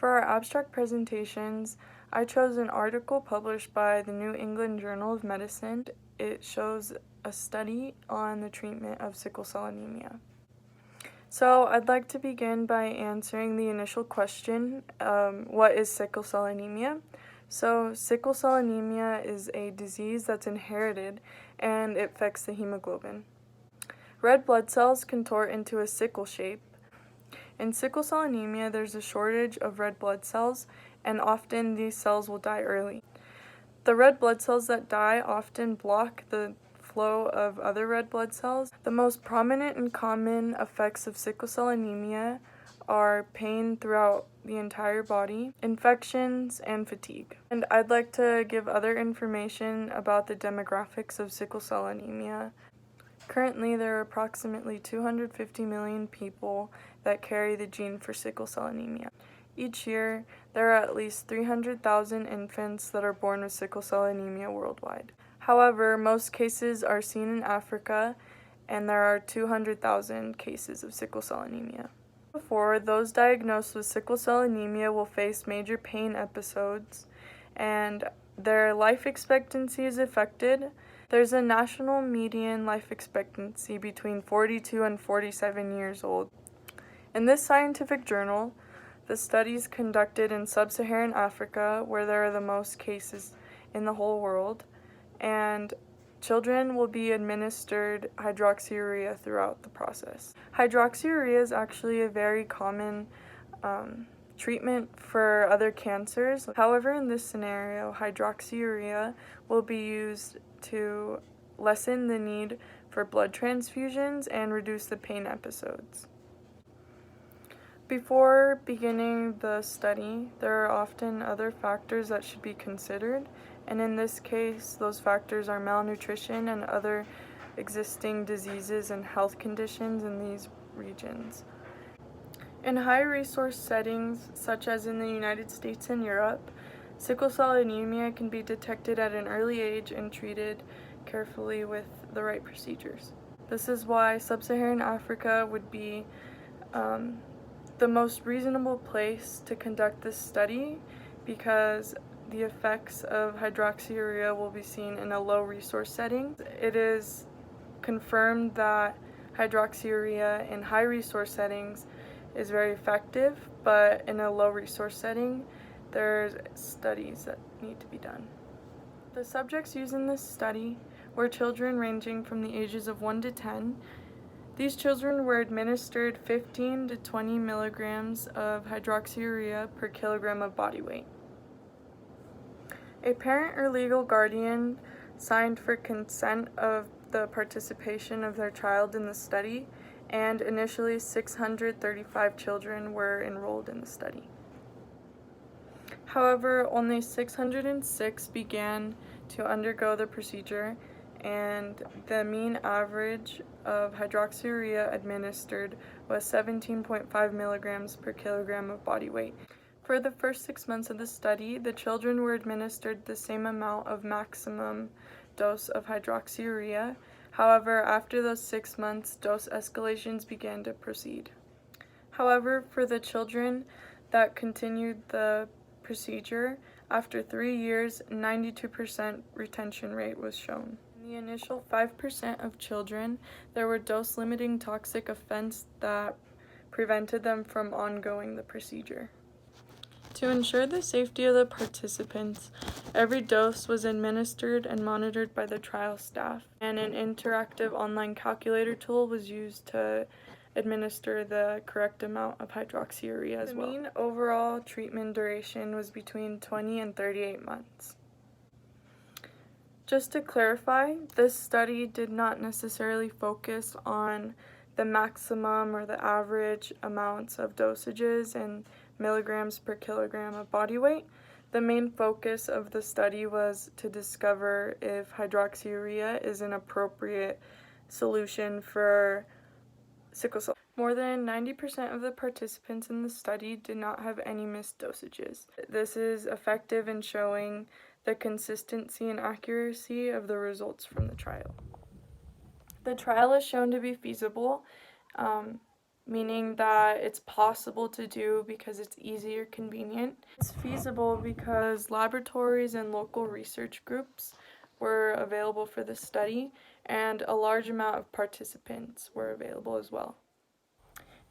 For our abstract presentations, I chose an article published by the New England Journal of Medicine. It shows a study on the treatment of sickle cell anemia. So I'd like to begin by answering the initial question, what is sickle cell anemia? So sickle cell anemia is a disease that's inherited and it affects the hemoglobin. Red blood cells contort into a sickle shape. In sickle cell anemia, there's a shortage of red blood cells, and often these cells will die early. The red blood cells that die often block the flow of other red blood cells. The most prominent and common effects of sickle cell anemia are pain throughout the entire body, infections, and fatigue. And I'd like to give other information about the demographics of sickle cell anemia. Currently, there are approximately 250 million people that carry the gene for sickle cell anemia. Each year, there are at least 300,000 infants that are born with sickle cell anemia worldwide. However, most cases are seen in Africa, and there are 200,000 cases of sickle cell anemia. Before, those diagnosed with sickle cell anemia will face major pain episodes, and their life expectancy is affected. There's a national median life expectancy between 42 and 47 years old. In this scientific journal, the studies conducted in sub-Saharan Africa, where there are the most cases in the whole world, and children will be administered hydroxyurea throughout the process. Hydroxyurea is actually a very common treatment for other cancers. However, in this scenario, hydroxyurea will be used to lessen the need for blood transfusions and reduce the pain episodes. Before beginning the study, there are often other factors that should be considered, and in this case, those factors are malnutrition and other existing diseases and health conditions in these regions. In high-resource settings, such as in the United States and Europe, sickle cell anemia can be detected at an early age and treated carefully with the right procedures. This is why sub-Saharan Africa would be the most reasonable place to conduct this study, because the effects of hydroxyurea will be seen in a low-resource setting. It is confirmed that hydroxyurea in high-resource settings is very effective, but in a low-resource setting, there's studies that need to be done. The subjects used in this study were children ranging from the ages of 1 to 10. These children were administered 15 to 20 milligrams of hydroxyurea per kilogram of body weight. A parent or legal guardian signed for consent of the participation of their child in the study, and initially 635 children were enrolled in the study. However, only 606 began to undergo the procedure, and the mean average of hydroxyurea administered was 17.5 milligrams per kilogram of body weight. For the first 6 months of the study, the children were administered the same amount of maximum dose of hydroxyurea. However, after those 6 months, dose escalations began to proceed. However, for the children that continued the procedure, after 3 years, 92% retention rate was shown. In the initial 5% of children, there were dose-limiting toxic events that prevented them from ongoing the procedure. To ensure the safety of the participants, every dose was administered and monitored by the trial staff, and an interactive online calculator tool was used to administer the correct amount of hydroxyurea as well. The mean overall treatment duration was between 20 and 38 months. Just to clarify, this study did not necessarily focus on the maximum or the average amounts of dosages and milligrams per kilogram of body weight. The main focus of the study was to discover if hydroxyurea is an appropriate solution for sickle cell. More than 90% of the participants in the study did not have any missed dosages. This is effective in showing the consistency and accuracy of the results from the trial. The trial is shown to be feasible. meaning that it's possible to do because it's easy or convenient. It's feasible because laboratories and local research groups were available for the study, and a large amount of participants were available as well.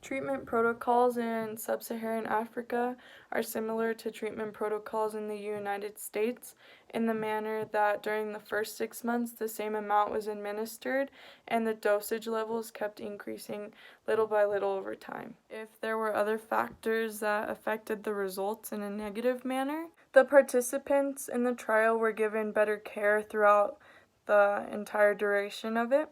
Treatment protocols in sub-Saharan Africa are similar to treatment protocols in the United States in the manner that during the first 6 months the same amount was administered and the dosage levels kept increasing little by little over time. If there were other factors that affected the results in a negative manner, the participants in the trial were given better care throughout the entire duration of it.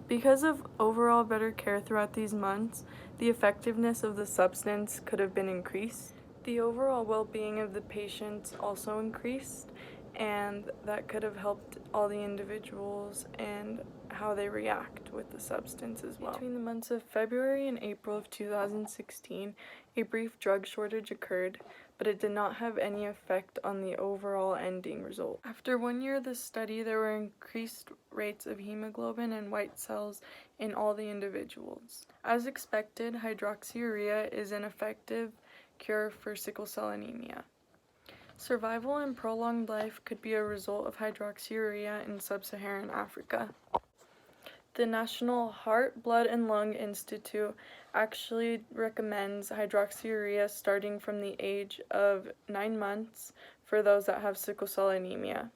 Because of overall better care throughout these months, the effectiveness of the substance could have been increased. The overall well-being of the patients also increased, and that could have helped all the individuals and how they react with the substance as well. Between the months of February and April of 2016, a brief drug shortage occurred, but it did not have any effect on the overall ending result. After 1 year of the study, there were increased rates of hemoglobin and white cells in all the individuals. As expected, hydroxyurea is an effective cure for sickle cell anemia. Survival and prolonged life could be a result of hydroxyurea in sub-Saharan Africa. The National Heart, Blood, and Lung Institute actually recommends hydroxyurea starting from the age of 9 months for those that have sickle cell anemia.